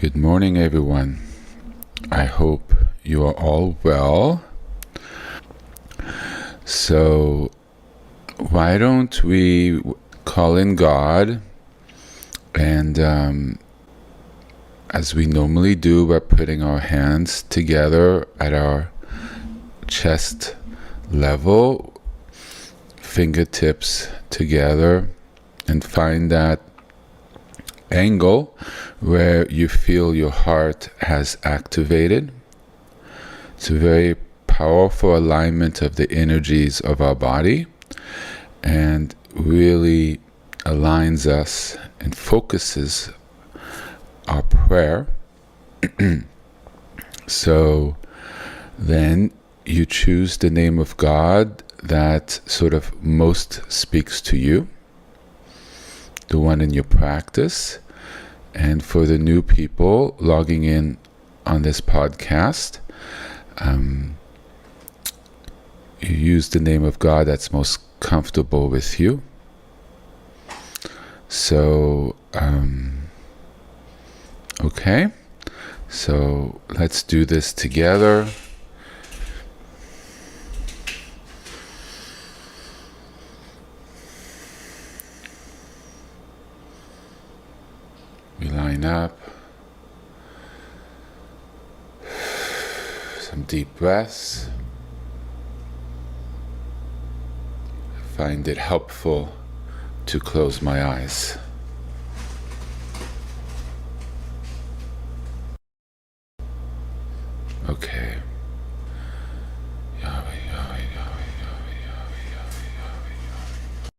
Good morning, everyone. I hope you are all well. So, why don't we call in God and as we normally do, by putting our hands together at our chest level, fingertips together, and find that angle where you feel your heart has activated. It's a very powerful alignment of the energies of our body and really aligns us and focuses our prayer. So then you choose the name of God that sort of most speaks to you, the one in your practice. And for the new people logging in on this podcast, you use the name of God that's most comfortable with you. So, okay. So let's do this together. We line up. Some deep breaths. I find it helpful to close my eyes. Okay. Yahweh, Yahweh, Yahweh, Yahweh, Yahweh, Yahweh, Yahweh, Yahweh.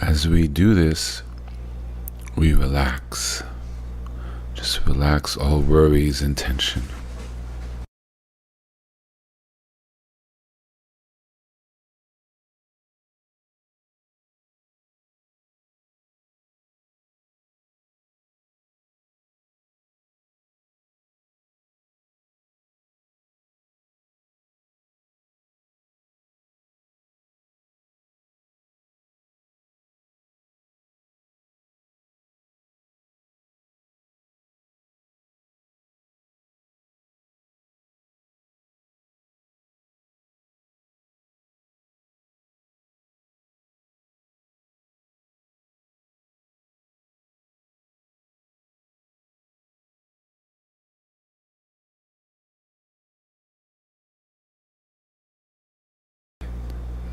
As we do this, we relax. Just relax all worries and tension.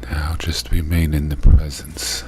Now just remain in the presence.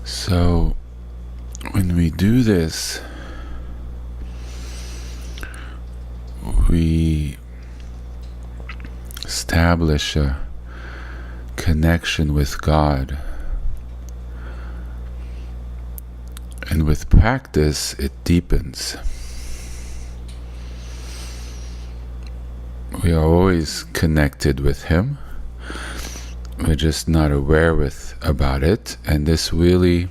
So when we do this, we establish a connection with God. And with practice, it deepens. We are always connected with Him. We're just not aware about it. And this really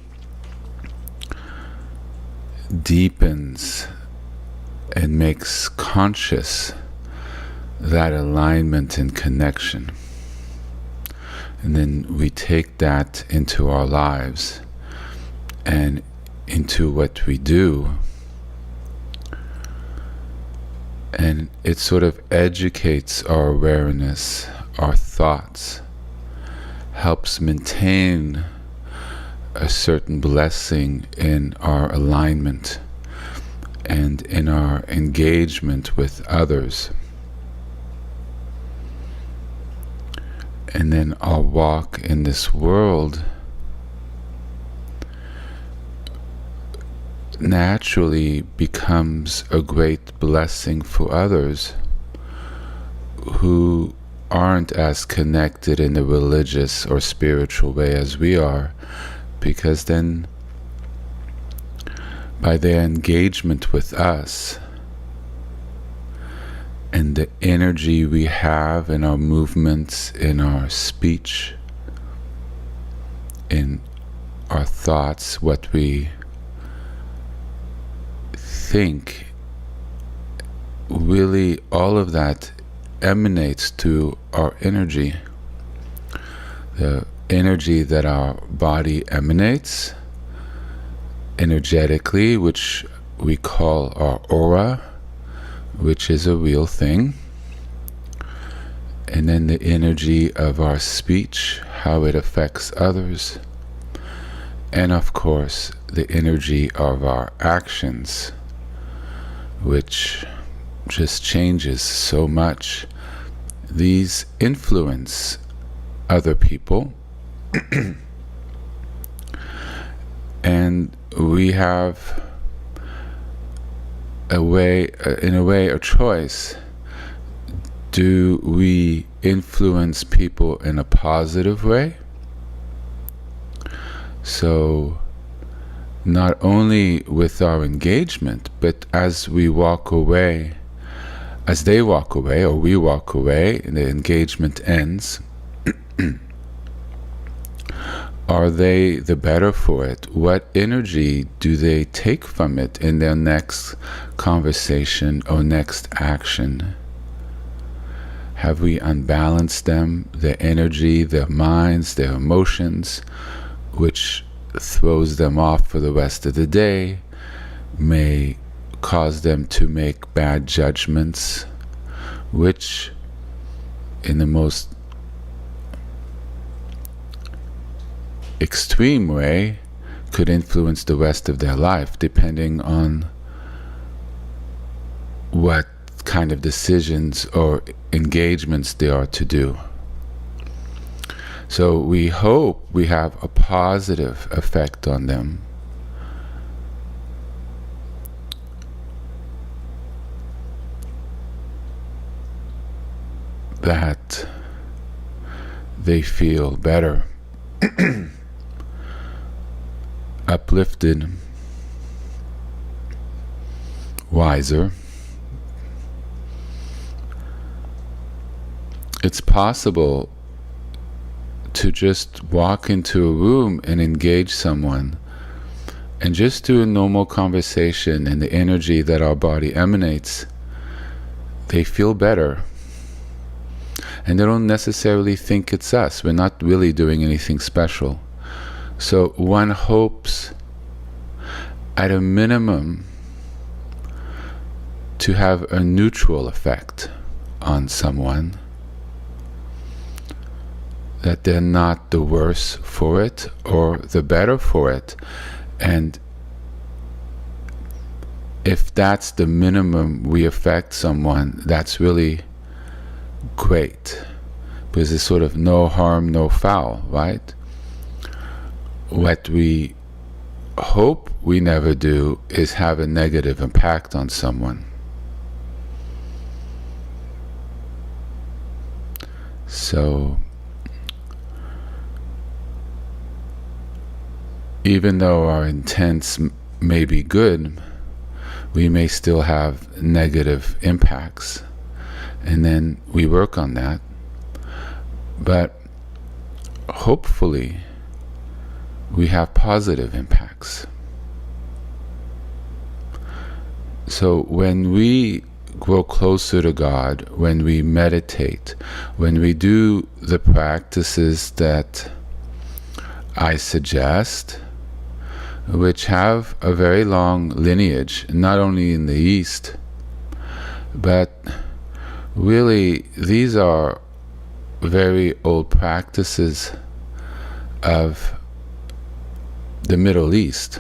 deepens and makes conscious that alignment and connection. And then we take that into our lives and into what we do, and it sort of educates our awareness, our thoughts, helps maintain a certain blessing in our alignment and in our engagement with others. And then our walk in this world naturally becomes a great blessing for others who aren't as connected in a religious or spiritual way as we are, because then by their engagement with us and the energy we have in our movements, in our speech, in our thoughts, what we think, really all of that emanates to our energy. The energy that our body emanates energetically, which we call our aura, which is a real thing. And then the energy of our speech, how it affects others. And of course, the energy of our actions, which just changes so much. These influence other people. And we have a choice. Do we influence people in a positive way? So not only with our engagement, but as we walk away, as they walk away, or we walk away, and the engagement ends, are they the better for it? What energy do they take from it in their next conversation or next action? Have we unbalanced them, their energy, their minds, their emotions, which throws them off for the rest of the day, may cause them to make bad judgments, which in the most extreme way could influence the rest of their life, depending on what kind of decisions or engagements they are to do. So we hope we have a positive effect on them. That they feel better, uplifted, wiser. It's possible to just walk into a room and engage someone and just do a normal conversation, and the energy that our body emanates, they feel better. And they don't necessarily think it's us. We're not really doing anything special. So one hopes, at a minimum, to have a neutral effect on someone, that they're not the worse for it or the better for it. And if that's the minimum we affect someone, that's really great, because it's sort of no harm, no foul, right? What we hope we never do is have a negative impact on someone. So even though our intents may be good, we may still have negative impacts, and then we work on that. But hopefully we have positive impacts. So when we grow closer to God, when we meditate, when we do the practices that I suggest, which have a very long lineage, not only in the East, but really these are very old practices of the Middle East,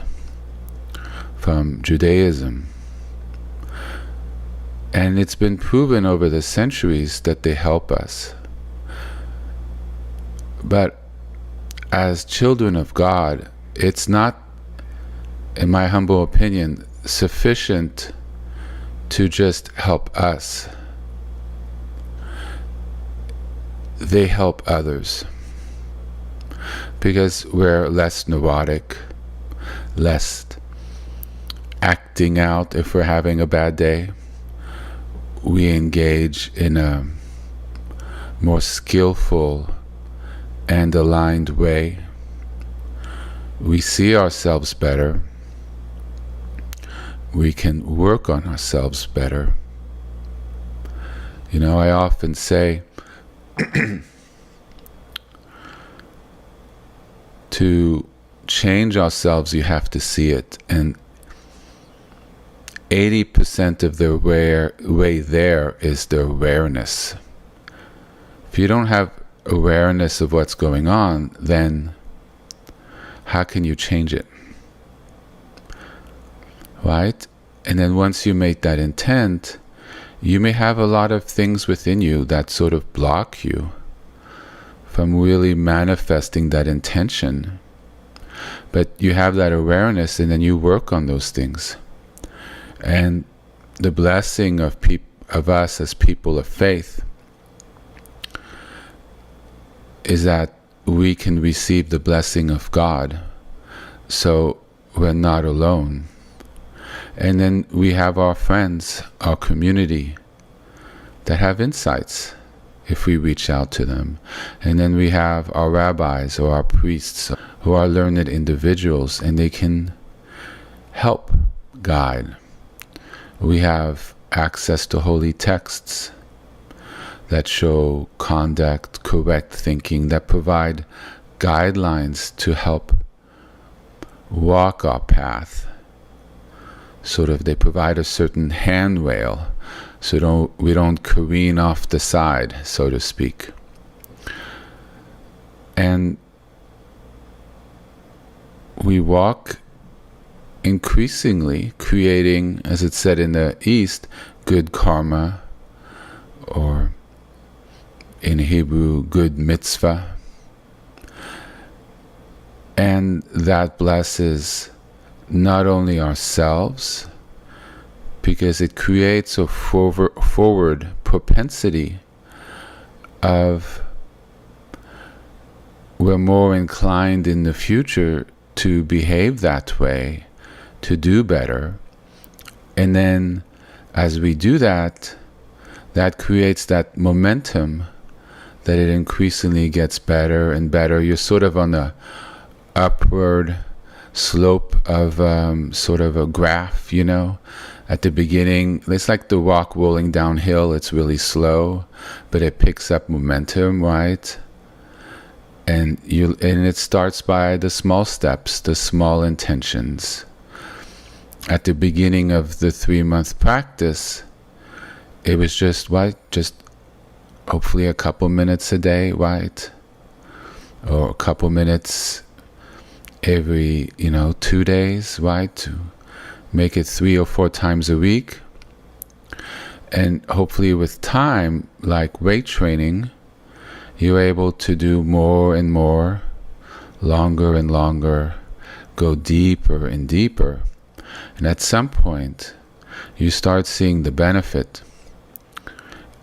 from Judaism. And it's been proven over the centuries that they help us. But as children of God, it's not, in my humble opinion, sufficient to just help us. They help others, because we're less neurotic, less acting out if we're having a bad day. We engage in a more skillful and aligned way. We see ourselves better. We can work on ourselves better. You know, I often say, to change ourselves, you have to see it. And 80% of the way there is the awareness. If you don't have awareness of what's going on, then how can you change it? Right? And then once you make that intent, you may have a lot of things within you that sort of block you from really manifesting that intention. But you have that awareness, and then you work on those things. And the blessing of us as people of faith is that we can receive the blessing of God, so we're not alone. And then we have our friends, our community, that have insights if we reach out to them. And then we have our rabbis or our priests who are learned individuals, and they can help guide. We have access to holy texts that show conduct, correct thinking, that provide guidelines to help walk our path. Sort of, they provide a certain handrail so we don't careen off the side, so to speak. And we walk increasingly creating, as it said in the East, good karma, or in Hebrew, good mitzvah. And that blesses not only ourselves, because it creates a forward propensity of we're more inclined in the future to behave that way, to do better. And then as we do that, that creates that momentum that it increasingly gets better and better. You're sort of on the upward slope of sort of a graph, you know. At the beginning, it's like the rock rolling downhill. It's really slow, but it picks up momentum, right? And it starts by the small steps, the small intentions. At the beginning of the 3-month practice, it was just hopefully a couple minutes a day, right? Or a couple minutes every, 2 days, right? To make it 3 or 4 times a week. And hopefully with time, like weight training, you're able to do more and more, longer and longer, go deeper and deeper. And at some point, you start seeing the benefit.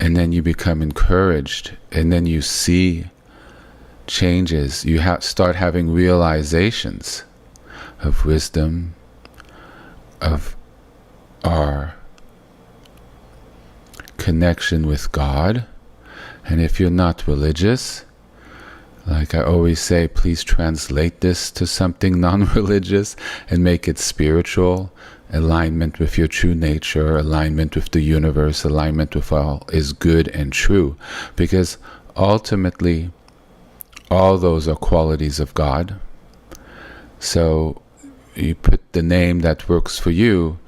and then you become encouraged, and then you see changes. You start having realizations of wisdom, of our connection with God. And if you're not religious, like I always say, please translate this to something non-religious and make it spiritual. Alignment with your true nature, alignment with the universe, alignment with all is good and true. Because ultimately, all those are qualities of God. So you put the name that works for you,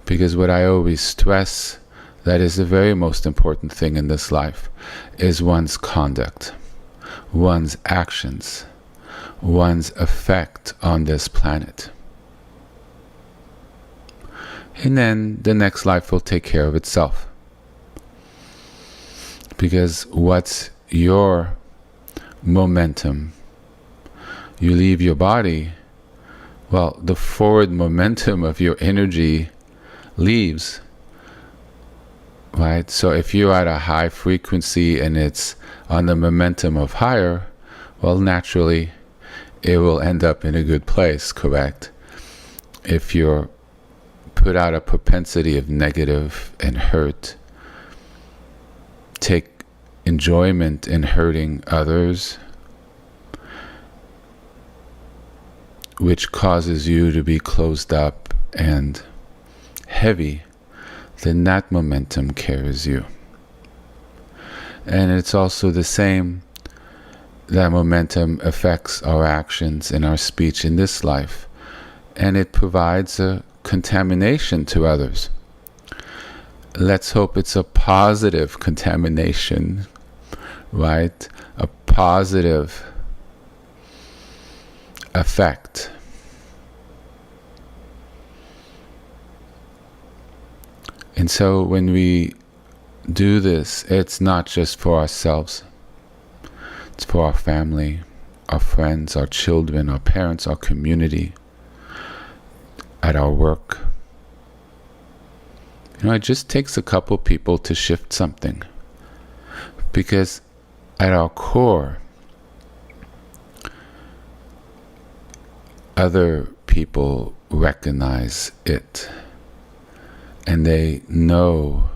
because what I always stress, that is the very most important thing in this life, is one's conduct, one's actions, one's effect on this planet. And then the next life will take care of itself. Because what's your momentum? You leave your body, well, the forward momentum of your energy leaves, right? So if you're at a high frequency and it's on the momentum of higher, well, naturally, it will end up in a good place, correct? If you're put out a propensity of negative and hurt, take enjoyment in hurting others, which causes you to be closed up and heavy, then that momentum carries you. And it's also the same, that momentum affects our actions and our speech in this life, and it provides a contamination to others. Let's hope it's a positive contamination, right? A positive effect. And so when we do this, it's not just for ourselves. It's for our family, our friends, our children, our parents, our community, at our work. You know, it just takes a couple people to shift something. Because at our core, other people recognize it. And they know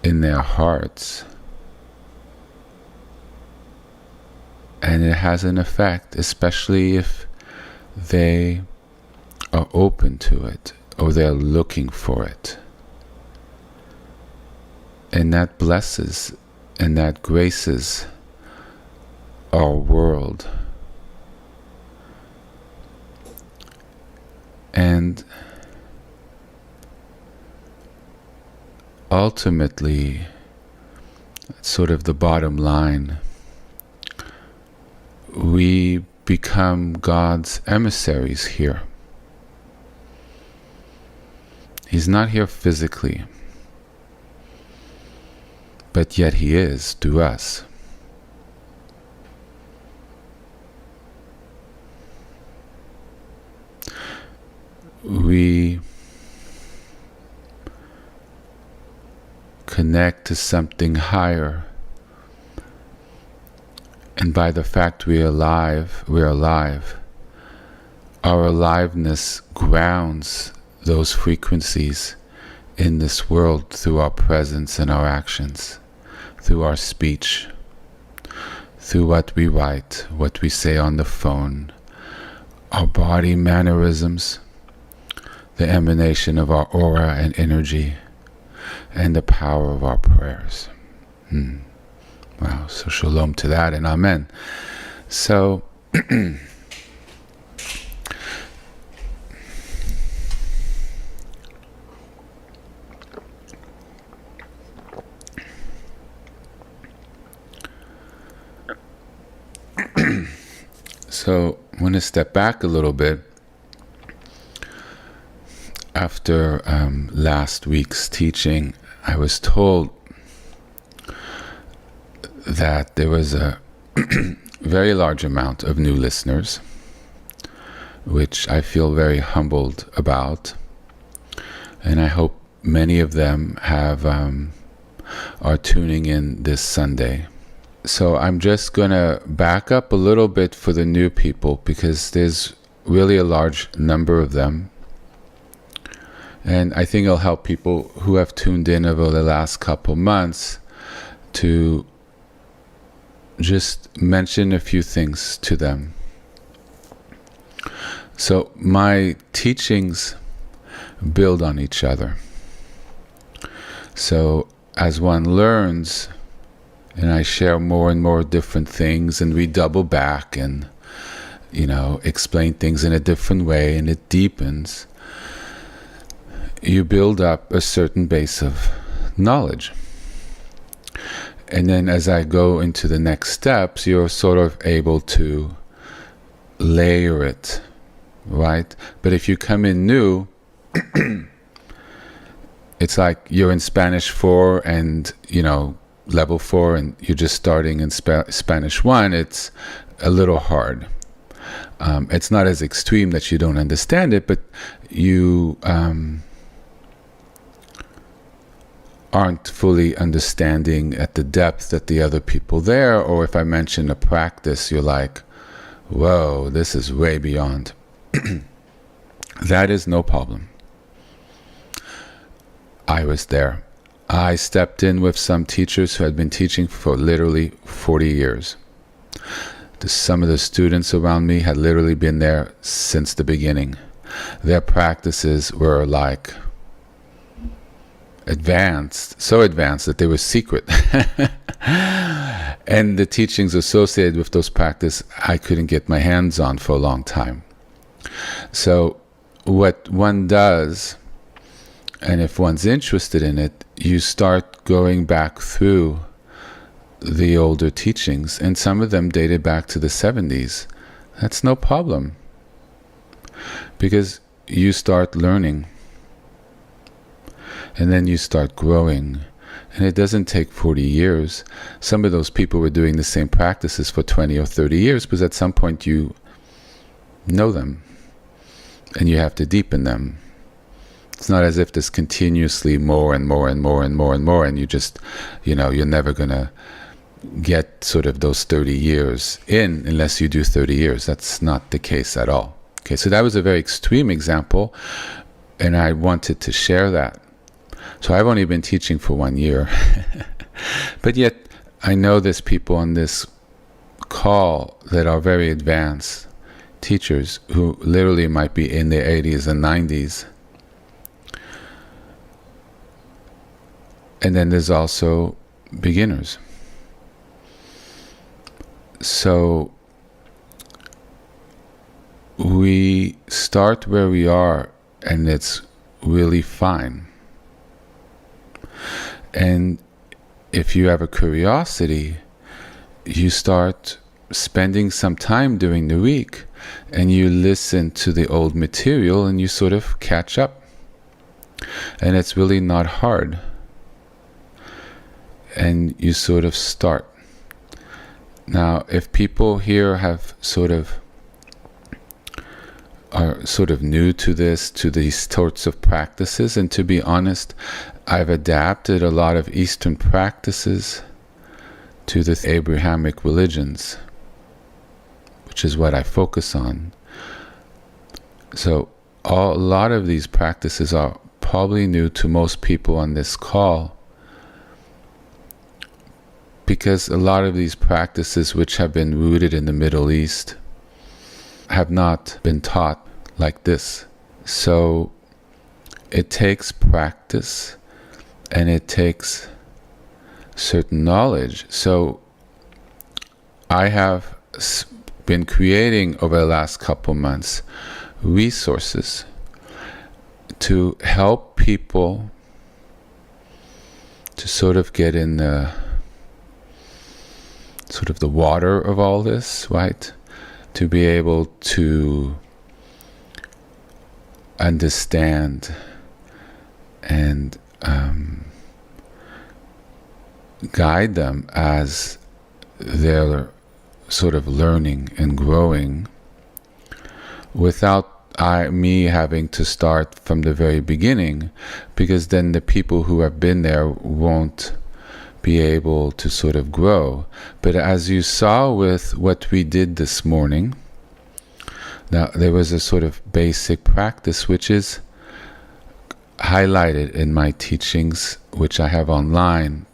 in their hearts, and it has an effect, especially if they are open to it or they're looking for it. And that blesses and that graces our world. And ultimately, sort of the bottom line, we become God's emissaries here. He's not here physically, but yet He is to us. We connect to something higher, and by the fact we're alive. Our aliveness grounds those frequencies in this world through our presence and our actions, through our speech, through what we write, what we say on the phone, our body mannerisms, the emanation of our aura and energy, and the power of our prayers. Wow, so shalom to that and amen. So, so I want to step back a little bit. After last week's teaching, I was told that there was a very large amount of new listeners, which I feel very humbled about. And I hope many of them are tuning in this Sunday. So I'm just going to back up a little bit for the new people, because there's really a large number of them. And I think it'll help people who have tuned in over the last couple months to just mention a few things to them. So my teachings build on each other. So as one learns, and I share more and more different things, and we double back and, explain things in a different way, and it deepens, you build up a certain base of knowledge. And then as I go into the next steps, you're sort of able to layer it, right? But if you come in new, it's like you're in Spanish 4 and, level 4, and you're just starting in Spanish 1. It's a little hard. It's not as extreme that you don't understand it, but you aren't fully understanding at the depth that the other people there, or if I mention a practice, you're like, whoa, this is way beyond. That is no problem. I was there. I stepped in with some teachers who had been teaching for literally 40 years. Some of the students around me had literally been there since the beginning. Their practices were like advanced, so advanced that they were secret. And the teachings associated with those practices, I couldn't get my hands on for a long time. So what one does, and if one's interested in it, you start going back through the older teachings, and some of them dated back to the 70s. That's no problem, because you start learning, and then you start growing, and it doesn't take 40 years. Some of those people were doing the same practices for 20 or 30 years, because at some point you know them, and you have to deepen them. It's not as if there's continuously more and more and more and more and more, and you just, you're never going to get sort of those 30 years in unless you do 30 years. That's not the case at all. Okay, so that was a very extreme example, and I wanted to share that. So I've only been teaching for 1 year, but yet I know there's people on this call that are very advanced teachers who literally might be in their 80s and 90s. And then there's also beginners. So we start where we are, and it's really fine. And if you have a curiosity, you start spending some time during the week, and you listen to the old material, and you sort of catch up. And it's really not hard. And you sort of start. Now, if people here are sort of new to these sorts of practices, and to be honest, I've adapted a lot of Eastern practices to the Abrahamic religions, which is what I focus on. So a lot of these practices are probably new to most people on this call, because a lot of these practices, which have been rooted in the Middle East, have not been taught like this. So it takes practice, and it takes certain knowledge. So I have been creating over the last couple months resources to help people to sort of get in the water of all this, right? To be able to understand and guide them as they're sort of learning and growing, without me having to start from the very beginning, because then the people who have been there won't be able to sort of grow. But as you saw with what we did this morning, now there was a sort of basic practice which is highlighted in my teachings, which I have online.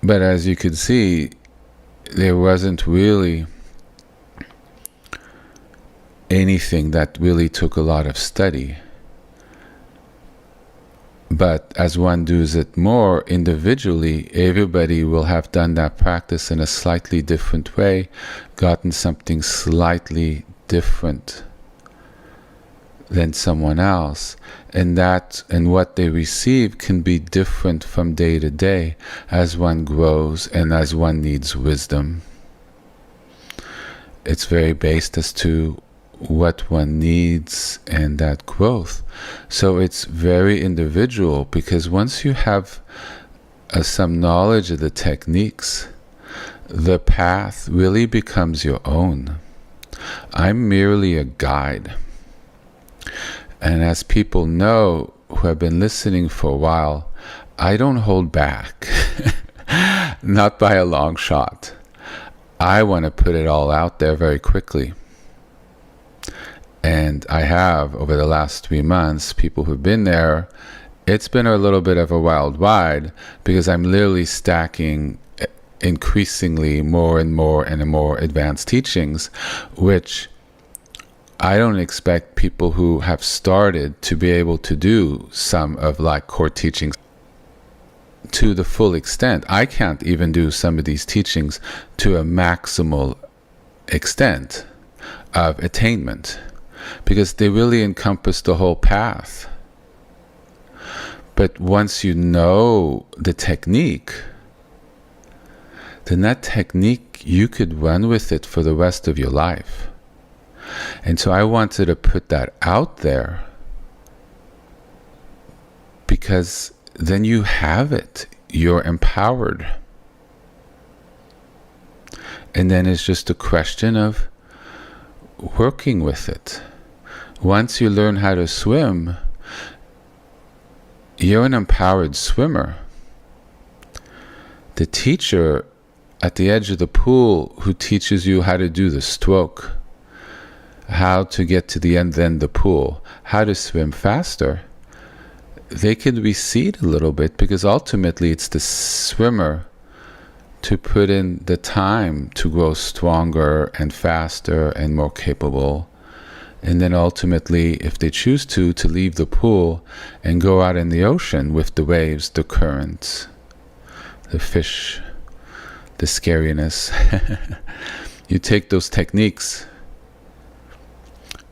But as you could see, there wasn't really anything that really took a lot of study. But as one does it more individually, everybody will have done that practice in a slightly different way, gotten something slightly different than someone else, and what they receive can be different from day to day as one grows and as one needs wisdom. It's very based as to what one needs and that growth. So it's very individual, because once you have some knowledge of the techniques, the path really becomes your own. I'm merely a guide. And as people know who have been listening for a while, I don't hold back. Not by a long shot. I want to put it all out there very quickly. And I have, over the last 3 months, people who've been there, it's been a little bit of a wild ride, because I'm literally stacking increasingly more and more advanced teachings, which I don't expect people who have started to be able to do some of like core teachings to the full extent. I can't even do some of these teachings to a maximal extent of attainment, because they really encompass the whole path. But once you know the technique, then that technique, you could run with it for the rest of your life. And so I wanted to put that out there, because then you have it. You're empowered. And then it's just a question of working with it. Once you learn how to swim, you're an empowered swimmer. The teacher at the edge of the pool who teaches you how to do the stroke, how to get to the end of the pool, how to swim faster, they could recede a little bit, because ultimately it's the swimmer to put in the time to grow stronger and faster and more capable. And then ultimately, if they choose to leave the pool and go out in the ocean with the waves, the currents, the fish, the scariness. You take those techniques,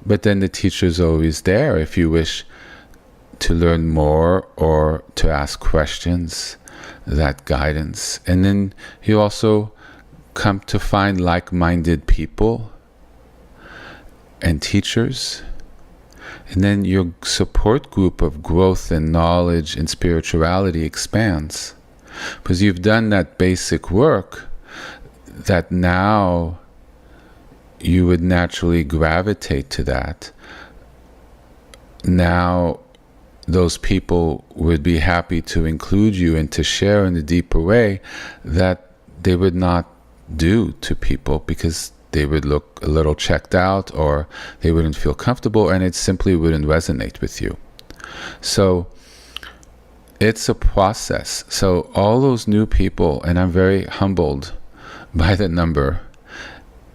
but then the teacher's always there if you wish to learn more or to ask questions, that guidance. And then you also come to find like-minded people and teachers. And then your support group of growth and knowledge and spirituality expands, because you've done that basic work that now you would naturally gravitate to that. Now those people would be happy to include you and to share in a deeper way that they would not do to people, because they would look a little checked out, or they wouldn't feel comfortable, and it simply wouldn't resonate with you. So it's a process. So all those new people, and I'm very humbled by the number,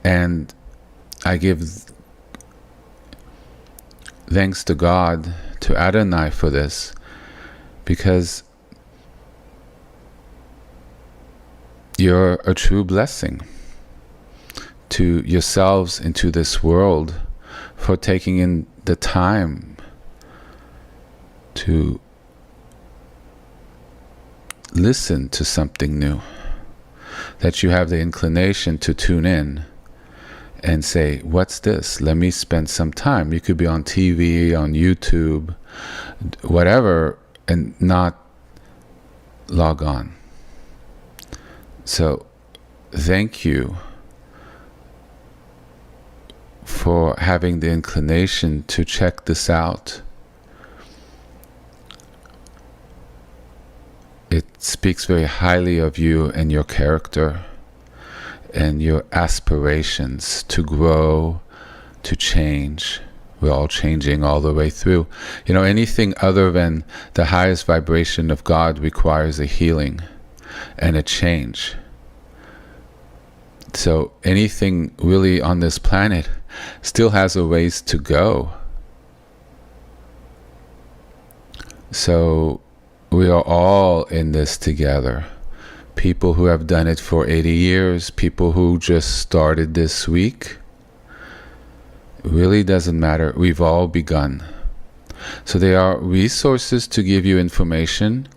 and I give thanks to God, to Adonai for this, because you're a true blessing to yourselves and to this world for taking in the time to listen to something new, that you have the inclination to tune in and say, what's this? Let me spend some time. You could be on TV, on YouTube, whatever, and not log on. So thank you for having the inclination to check this out. It speaks very highly of you and your character and your aspirations to grow, to change. We're all changing all the way through. Anything other than the highest vibration of God requires a healing and a change. So anything really on this planet still has a ways to go. So we are all in this together. People who have done it for 80 years, people who just started this week. It really doesn't matter. We've all begun. So there are resources to give you information.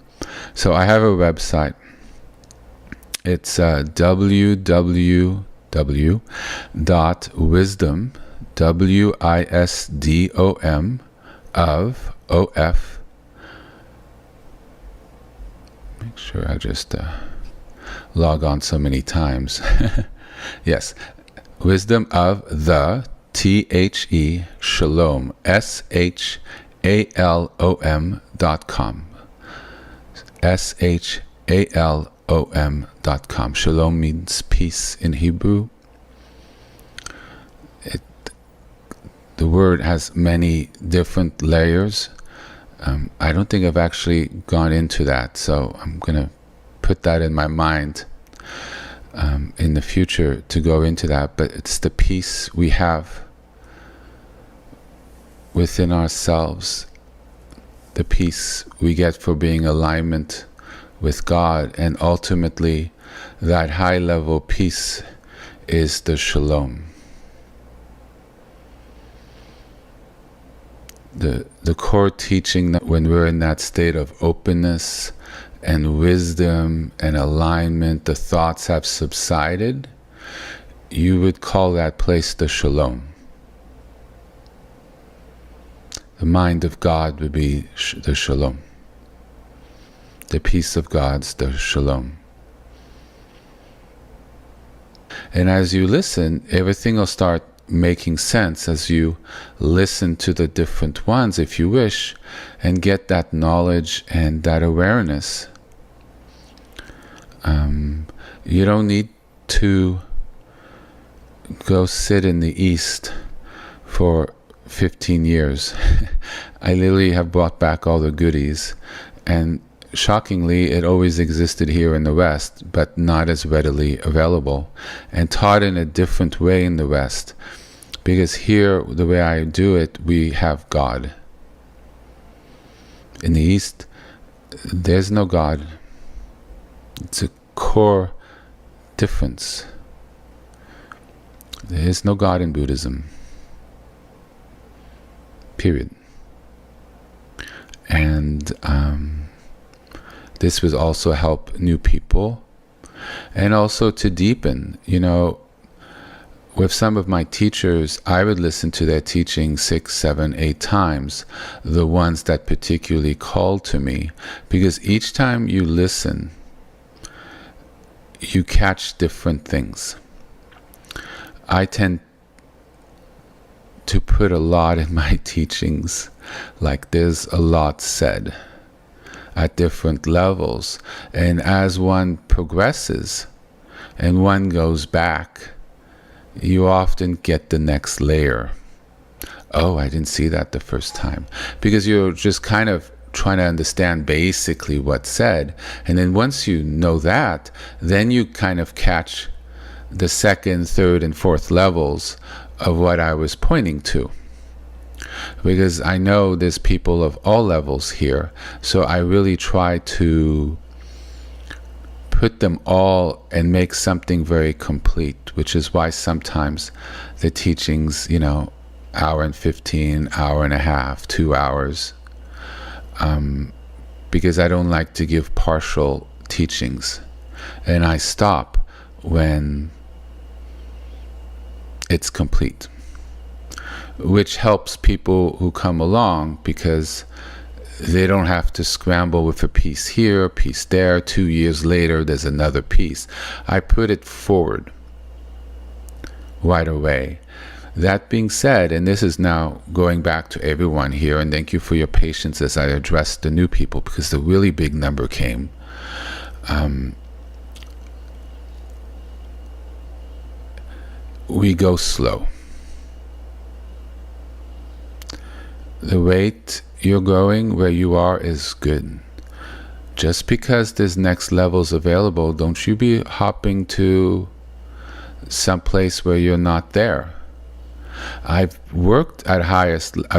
So I have a website. It's www.wisdom, WISDOM, of OF. Make sure I just log on so many times. Yes, wisdom of the THE Shalom, SHALOM.com. SHALOM.com. Shalom means peace in Hebrew. The word has many different layers. I don't think I've actually gone into that, so I'm going to put that in my mind in the future to go into that. But it's the peace we have within ourselves, the peace we get for being in alignment with God, and ultimately that high level peace is the Shalom. The core teaching that when we're in that state of openness and wisdom and alignment, the thoughts have subsided, you would call that place the Shalom. The mind of God would be the Shalom. The peace of God's the Shalom. And as you listen, everything will start making sense as you listen to the different ones, if you wish, and get that knowledge and that awareness. You don't need to go sit in the East for 15 years. I literally have brought back all the goodies, and shockingly it always existed here in the West, but not as readily available, and taught in a different way in the West, because here, the way I do it, we have God. In the East, there's no God. It's a core difference. There is no God in Buddhism. Period. And this would also help new people, and also to deepen. With some of my teachers, I would listen to their teaching 6, 7, 8 times, the ones that particularly called to me, because each time you listen, you catch different things. I tend to put a lot in my teachings, like there's a lot said at different levels, and as one progresses and one goes back, you often get the next layer. Oh, I didn't see that the first time, because you're just kind of trying to understand basically what's said, and then once you know that, then you kind of catch the second, third, and fourth levels of what I was pointing to, because I know there's people of all levels here, so I really try to put them all and make something very complete, which is why sometimes the teachings, hour and 15, hour and a half, 2 hours, because I don't like to give partial teachings, and I stop when it's complete, which helps people who come along, because they don't have to scramble with a piece here, a piece there. 2 years later, there's another piece. I put it forward right away. That being said, and this is now going back to everyone here, and thank you for your patience as I address the new people, because the really big number came. We go slow. The rate you're going where you are is good. Just because there's next levels available, don't you be hopping to some place where you're not there. I've worked at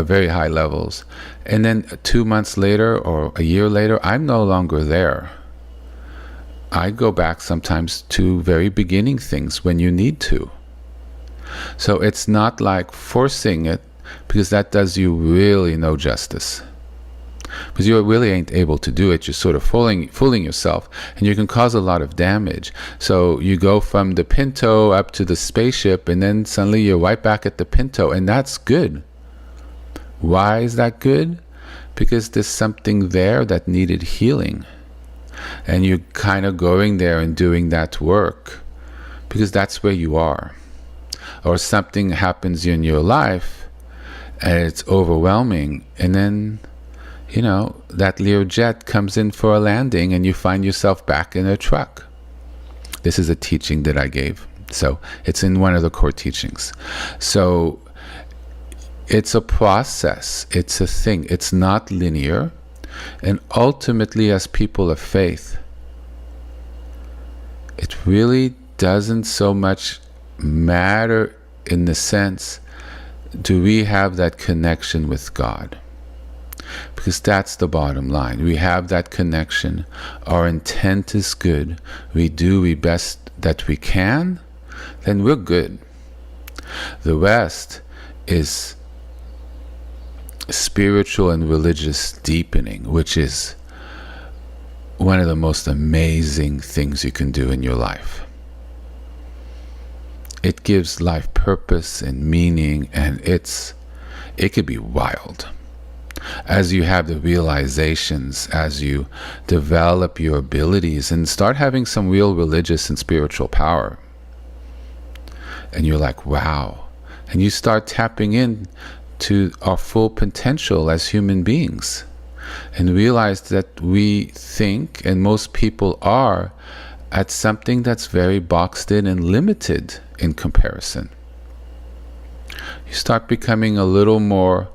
very high levels, and then 2 months later or a year later, I'm no longer there. I go back sometimes to very beginning things when you need to. So it's not like forcing it, because that does you really no justice. Because you really ain't able to do it. You're sort of fooling yourself, and you can cause a lot of damage. So you go from the Pinto up to the spaceship, and then suddenly you're right back at the Pinto, and that's good. Why is that good? Because there's something there that needed healing, and you're kind of going there and doing that work because that's where you are. Or something happens in your life and it's overwhelming, and then that Learjet comes in for a landing and you find yourself back in a truck. This is a teaching that I gave. So it's in one of the core teachings. So it's a process. It's a thing. It's not linear. And ultimately, as people of faith, it really doesn't so much matter in the sense, do we have that connection with God? Because that's the bottom line. We have that connection. Our intent is good. We do the best that we can. Then we're good. The rest is spiritual and religious deepening, which is one of the most amazing things you can do in your life. It gives life purpose and meaning, and it could be wild. As you have the realizations, as you develop your abilities and start having some real religious and spiritual power, and you're like, wow, and you start tapping in to our full potential as human beings, and realize that we think, and most people are, at something that's very boxed in and limited in comparison. You start becoming a little more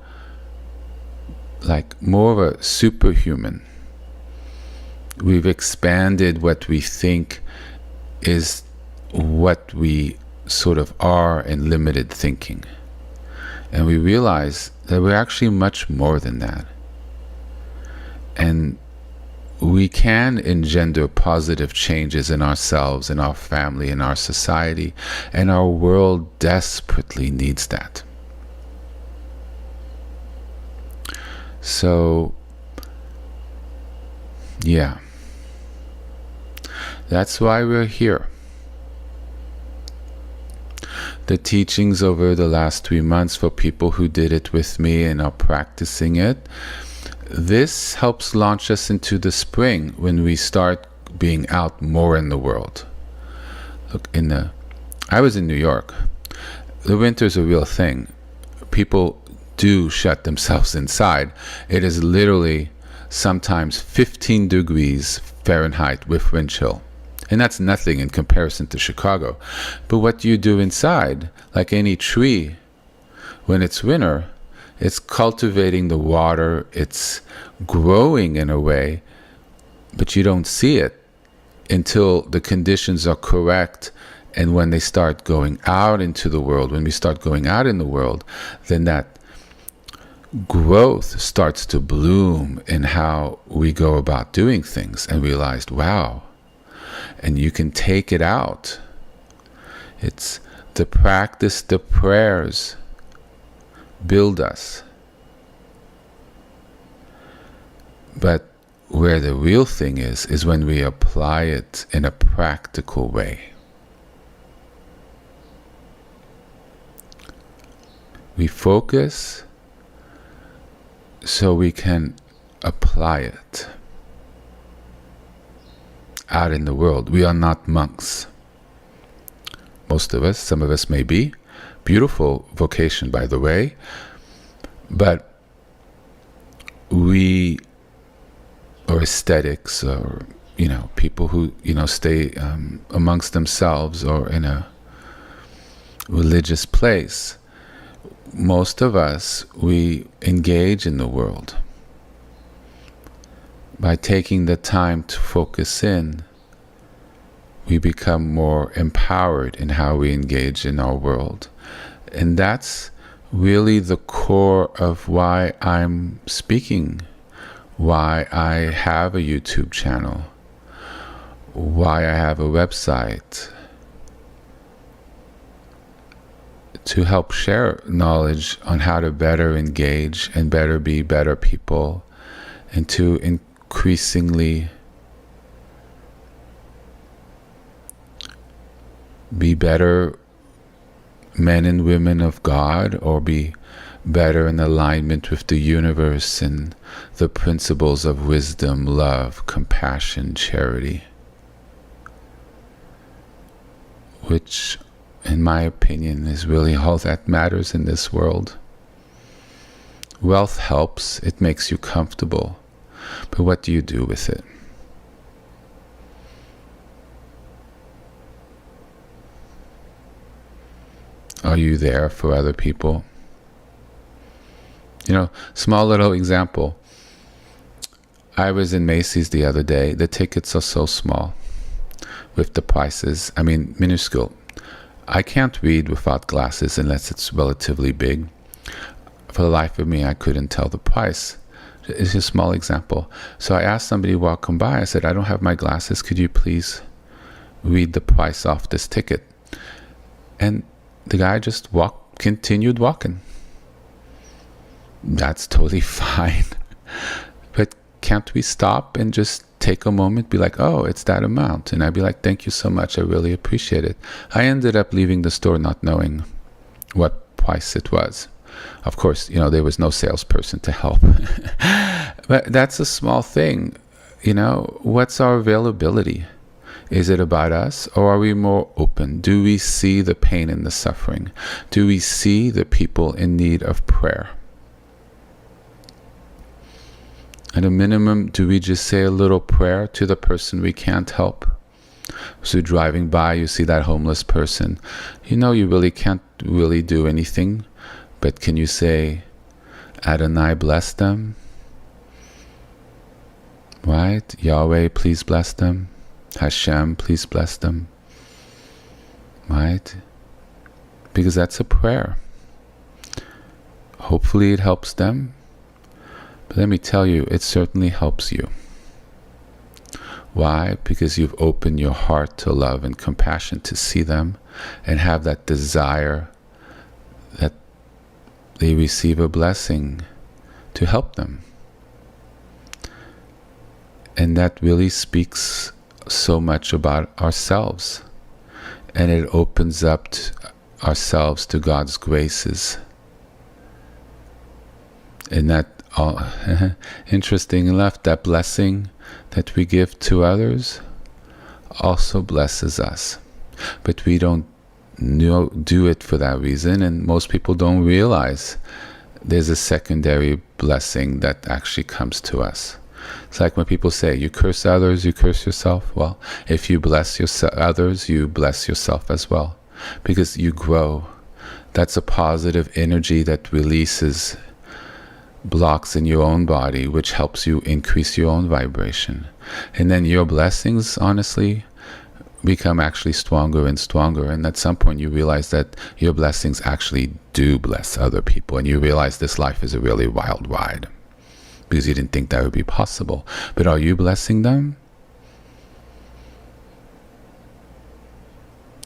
of a superhuman. We've expanded what we think is what we sort of are in limited thinking. And we realize that we're actually much more than that. And we can engender positive changes in ourselves, in our family, in our society, and our world desperately needs that. So, yeah, that's why we're here. The teachings over the last 3 months, for people who did it with me and are practicing it, this helps launch us into the spring when we start being out more in the world. Look, I was in New York. The winter's a real thing. People do shut themselves inside. It is literally sometimes 15 degrees Fahrenheit with wind chill. And that's nothing in comparison to Chicago. But what do you do inside? Like any tree, when it's winter, it's cultivating the water, it's growing in a way, but you don't see it until the conditions are correct. And when they start going out into the world, when we start going out in the world, then that growth starts to bloom in how we go about doing things, and realized, wow, and you can take it out. It's the practice, the prayers build us. But where the real thing is when we apply it in a practical way. We focus so we can apply it out in the world. We are not monks. Most of us, some of us may be, beautiful vocation, by the way, but or aesthetics, or people who stay amongst themselves or in a religious place. Most of us, we engage in the world by taking the time to focus in. We become more empowered in how we engage in our world, and that's really the core of why I'm speaking, why I have a YouTube channel, why I have a website, to help share knowledge on how to better engage and better be better people, and to increasingly be better men and women of God, or be better in alignment with the universe and the principles of wisdom, love, compassion, charity, which, in my opinion, is really all that matters in this world. Wealth helps, it makes you comfortable, but what do you do with it? Are you there for other people? Small little example. I was in Macy's the other day. The tickets are so small with the prices. Minuscule. I can't read without glasses unless it's relatively big. For the life of me, I couldn't tell the price. It's a small example. So I asked somebody walking by, I said, I don't have my glasses. Could you please read the price off this ticket? And the guy just continued walking. That's totally fine. But can't we stop and just take a moment, be like, oh, it's that amount? And I'd be like, thank you so much. I really appreciate it. I ended up leaving the store not knowing what price it was. Of course, there was no salesperson to help. But that's a small thing. What's our availability? Is it about us, or are we more open? Do we see the pain and the suffering? Do we see the people in need of prayer? At a minimum, do we just say a little prayer to the person we can't help? So driving by, you see that homeless person. You really can't really do anything, but can you say, Adonai, bless them? Right? Yahweh, please bless them. Hashem, please bless them. Right? Because that's a prayer. Hopefully it helps them. But let me tell you, it certainly helps you. Why? Because you've opened your heart to love and compassion, to see them and have that desire that they receive a blessing to help them. And that really speaks so much about ourselves, and it opens up ourselves to God's graces. And that, interesting enough, that blessing that we give to others also blesses us, but we don't do it for that reason, and most people don't realize there's a secondary blessing that actually comes to us. It's like when people say, you curse others, you curse yourself. Well, if you bless others, you bless yourself as well, because you grow. That's a positive energy that releases blocks in your own body, which helps you increase your own vibration. And then your blessings, honestly, become actually stronger and stronger. And at some point you realize that your blessings actually do bless other people, and you realize this life is a really wild ride, because you didn't think that would be possible. But are you blessing them?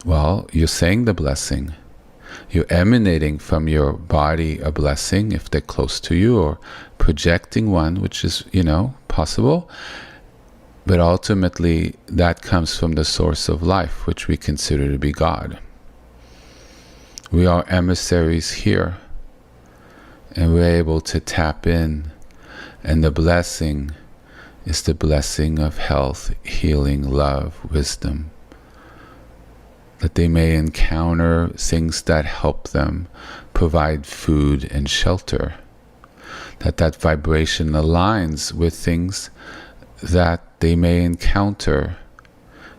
Well, you're saying the blessing. You're emanating from your body a blessing if they're close to you, or projecting one, which is, possible. But ultimately, that comes from the source of life, which we consider to be God. We are emissaries here, and we're able to tap in. And the blessing is the blessing of health, healing, love, wisdom. that they may encounter things that help them provide food and shelter, that vibration aligns with things that they may encounter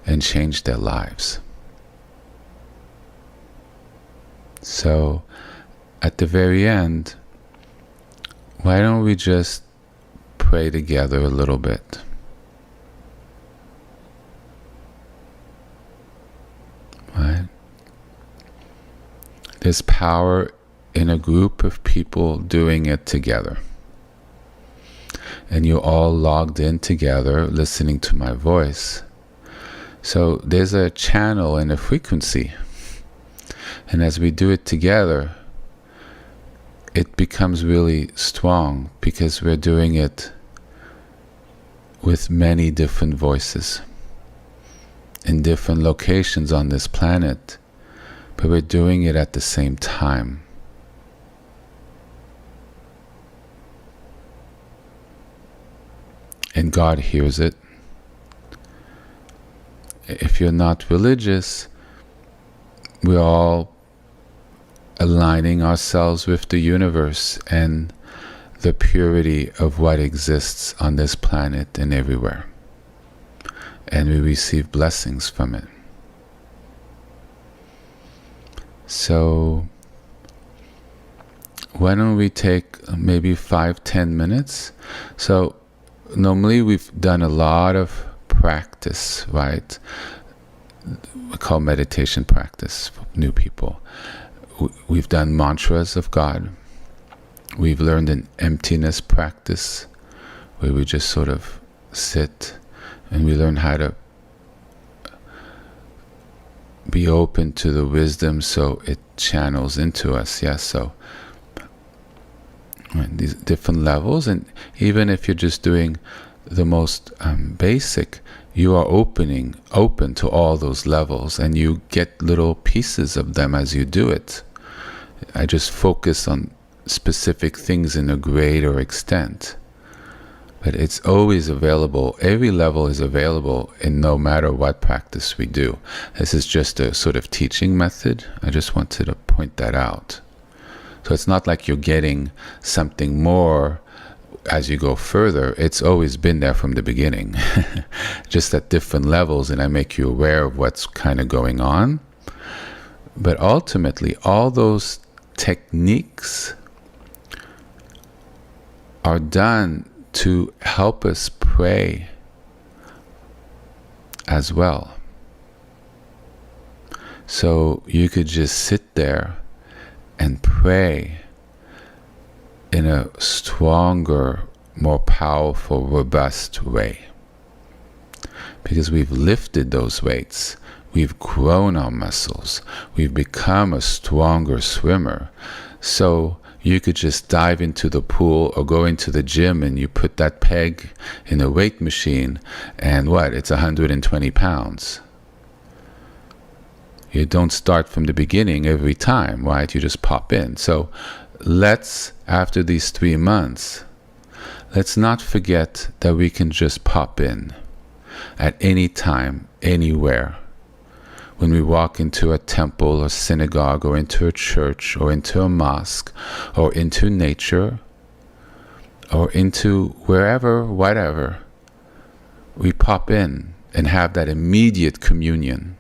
and change their lives. So at the very end, why don't we just pray together a little bit? Right? There's power in a group of people doing it together. And you're all logged in together listening to my voice. So there's a channel and a frequency. And as we do it together, it becomes really strong because we're doing it with many different voices in different locations on this planet, but we're doing it at the same time. And God hears it. If you're not religious, we're all aligning ourselves with the universe and the purity of what exists on this planet and everywhere. And we receive blessings from it. So why don't we take maybe 5-10 minutes? So normally we've done a lot of practice, right? We call meditation practice for new people. We've done mantras of God. We've learned an emptiness practice where we just sort of sit and we learn how to be open to the wisdom so it channels into us. Yes, so these different levels, and even if you're just doing the most basic, you are open to all those levels, and you get little pieces of them as you do it. I just focus on specific things in a greater extent, but it's always available. Every level is available in no matter what practice we do. This is just a sort of teaching method. I just wanted to point that out. So it's not like you're getting something more as you go further. It's always been there from the beginning, just at different levels, and I make you aware of what's kind of going on. But ultimately, all those techniques are done to help us pray as well. So you could just sit there and pray in a stronger, more powerful, robust way. Because we've lifted those weights, we've grown our muscles, we've become a stronger swimmer. So you could just dive into the pool or go into the gym and you put that peg in a weight machine and it's 120 pounds. You don't start from the beginning every time, right? You just pop in. So let's, after these 3 months, let's not forget that we can just pop in at any time, anywhere. When we walk into a temple or synagogue or into a church or into a mosque or into nature or into wherever, whatever, we pop in and have that immediate communion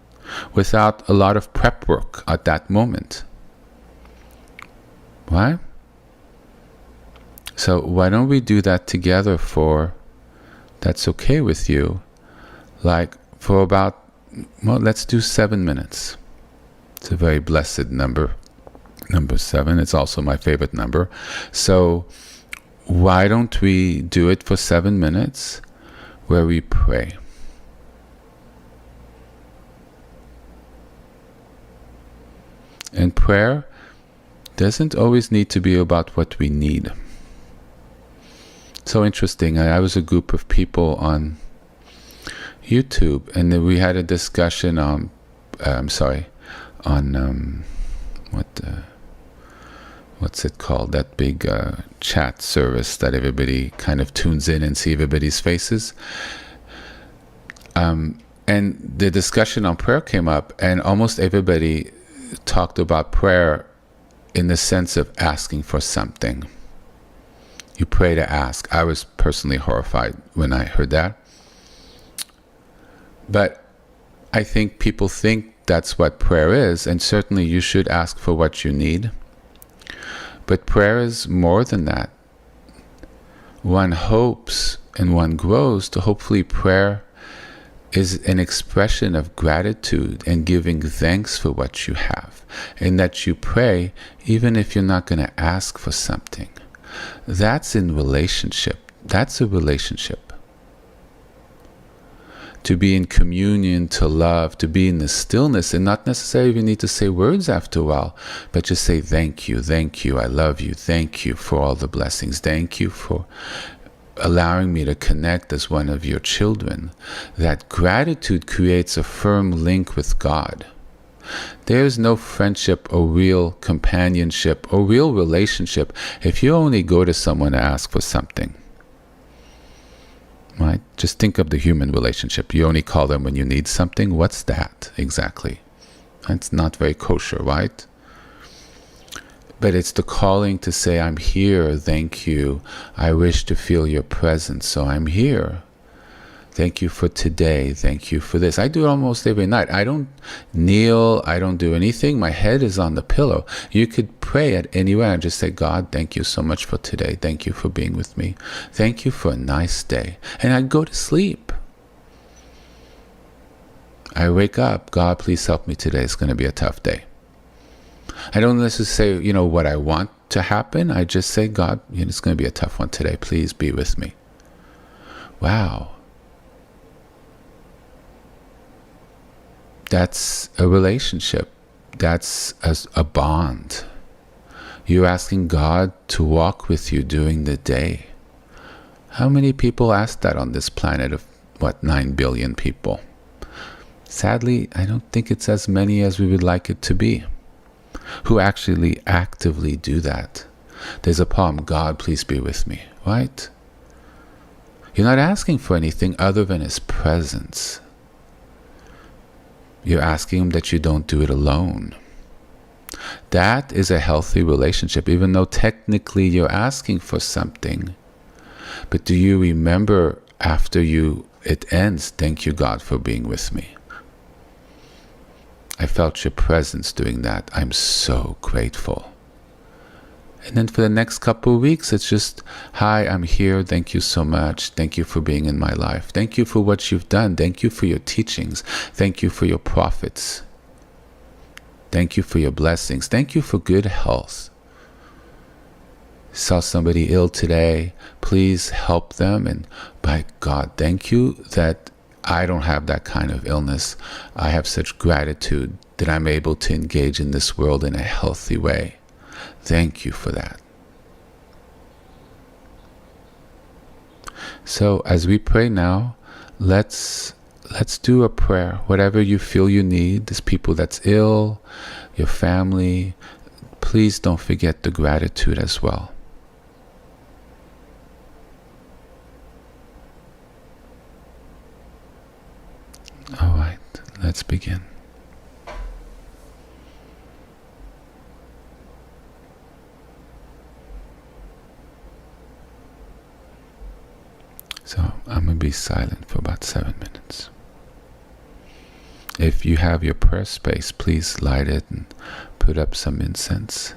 without a lot of prep work at that moment. Right? So why don't we do that together that's okay with you, for about, let's do 7 minutes. It's a very blessed number 7. It's also my favorite number. So why don't we do it for 7 minutes where we pray? And prayer doesn't always need to be about what we need. So interesting. I was a group of people on YouTube, and then we had a discussion on what's it called? That big chat service that everybody kind of tunes in and see everybody's faces. And the discussion on prayer came up, and almost everybody talked about prayer in the sense of asking for something. You pray to ask. I was personally horrified when I heard that. But I think people think that's what prayer is, and certainly you should ask for what you need. But prayer is more than that. One hopes and one grows to hopefully prayer is an expression of gratitude and giving thanks for what you have, and that you pray even if you're not going to ask for something. That's in relationship. That's a relationship. To be in communion, to love, to be in the stillness, and not necessarily you need to say words after a while, but just say thank you, I love you, thank you for all the blessings, thank you for allowing me to connect as one of your children. That gratitude creates a firm link with God. There is no friendship or real companionship or real relationship if you only go to someone to ask for something. Right? Just think of the human relationship. You only call them when you need something. What's that exactly? That's not very kosher, right? But it's the calling to say, I'm here, thank you. I wish to feel your presence, so I'm here. Thank you for today. Thank you for this. I do it almost every night. I don't kneel. I don't do anything. My head is on the pillow. You could pray at anywhere and just say, God, thank you so much for today. Thank you for being with me. Thank you for a nice day. And I'd go to sleep. I wake up. God, please help me today. It's going to be a tough day. I don't necessarily say, what I want to happen. I just say, God, it's going to be a tough one today. Please be with me. Wow. That's a relationship. That's a bond. You're asking God to walk with you during the day. How many people ask that on this planet of, 9 billion people? Sadly, I don't think it's as many as we would like it to be who actually actively do that. There's a problem. God, please be with me, right? You're not asking for anything other than His presence. You're asking Him that you don't do it alone. That is a healthy relationship, even though technically you're asking for something. But do you remember after it ends, thank you, God, for being with me. I felt your presence doing that. I'm so grateful. And then for the next couple of weeks, it's just, hi, I'm here. Thank you so much. Thank you for being in my life. Thank you for what you've done. Thank you for your teachings. Thank you for your prophets. Thank you for your blessings. Thank you for good health. Saw somebody ill today. Please help them. And by God, thank you that I don't have that kind of illness. I have such gratitude that I'm able to engage in this world in a healthy way. Thank you for that. So as we pray now, let's do a prayer. Whatever you feel you need, there's people that's ill, your family, please don't forget the gratitude as well. All right, let's begin. So I'm going to be silent for about 7 minutes. If you have your prayer space, please light it and put up some incense.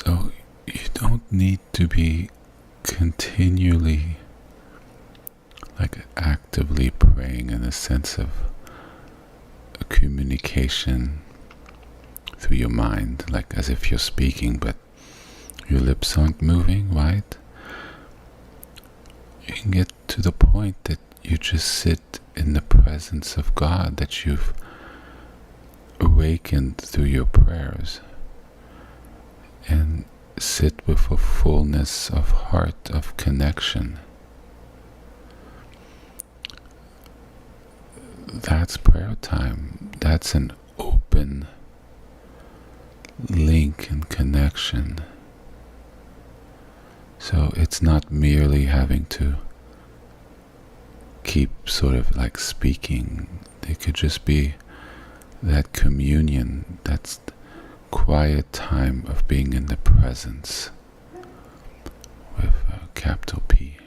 So you don't need to be continually, like, actively praying in a sense of a communication through your mind, like as if you're speaking but your lips aren't moving, right? You can get to the point that you just sit in the presence of God, that you've awakened through your prayers, and sit with a fullness of heart, of connection. That's prayer time. That's an open link and connection. So it's not merely having to keep sort of like speaking. It could just be that communion, that's quiet time of being in the presence with a capital P.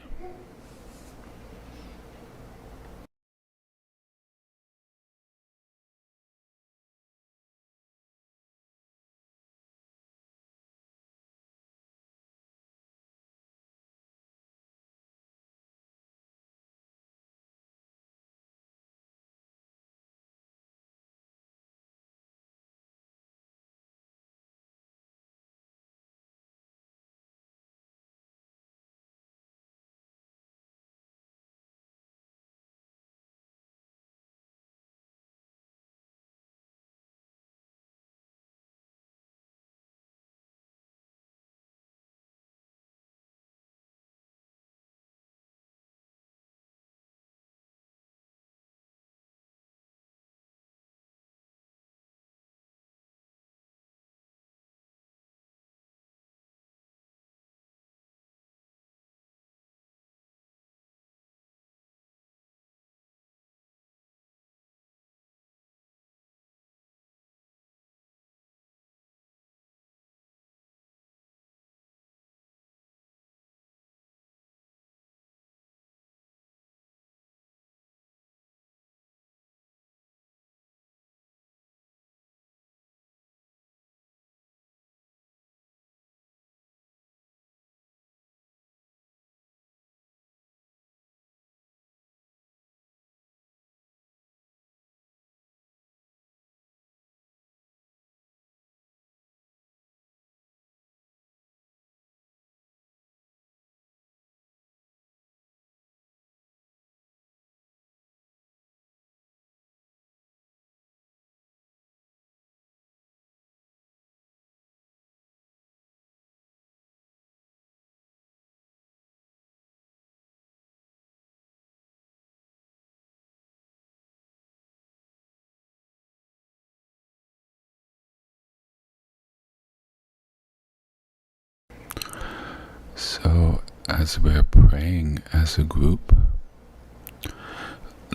So as we're praying as a group,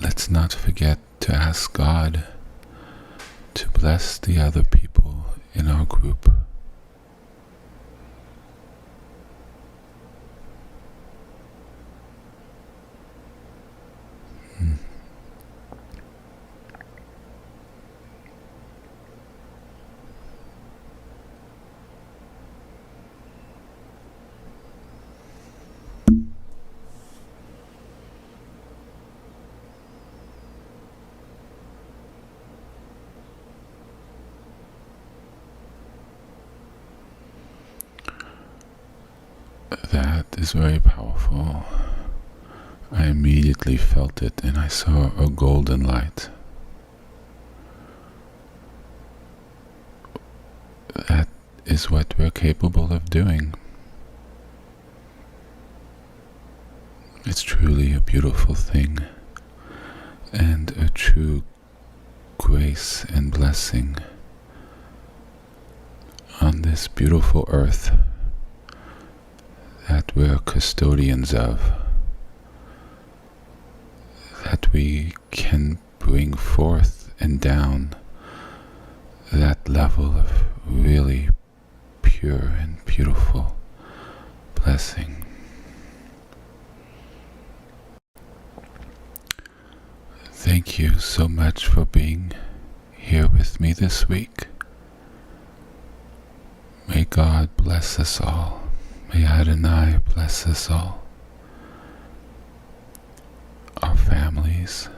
let's not forget to ask God to bless the other people in our group. That is very powerful. I immediately felt it and I saw a golden light. That is what we're capable of doing. It's truly a beautiful thing and a true grace and blessing on this beautiful earth that we're custodians of, that we can bring forth and down that level of really pure and beautiful blessing. Thank you so much for being here with me this week. May God bless us all. May Adonai bless us all, our families,